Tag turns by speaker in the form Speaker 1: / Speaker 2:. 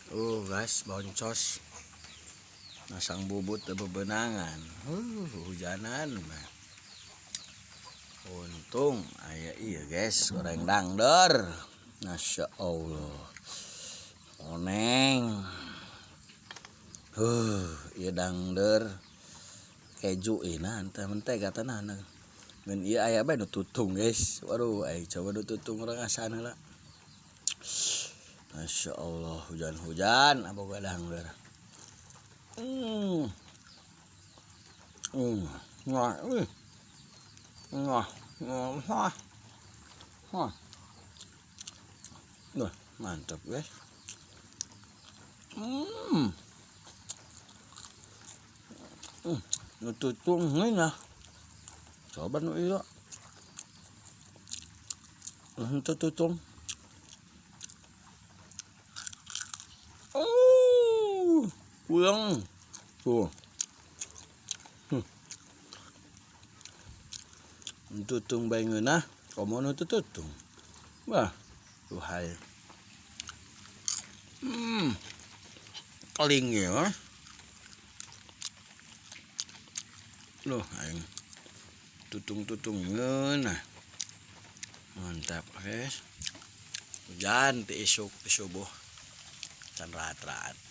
Speaker 1: Guys, boncos masang bubut bebenangan. Hujanan untung aya iya guys, goreng dangder. Masya Allah oneng. Iya dangder keju anta mentega tenan. Men iya aya bae nu tutung guys. Waduh, coba nu tutung urang asana lah. Masya Allah, hujan-hujan aboga dangder. Mantap guys. Nu tutung nah. Coba nu iya. Nu tutung. Pulang tuh. Tutung bae ngeunah, komo nu tutung. Wah, tuhai. Keling ya. Loh, aing tutung-tutung ngeunah. Mantap, guys. Hujan ti isuk ti subuh. Can raat-raat.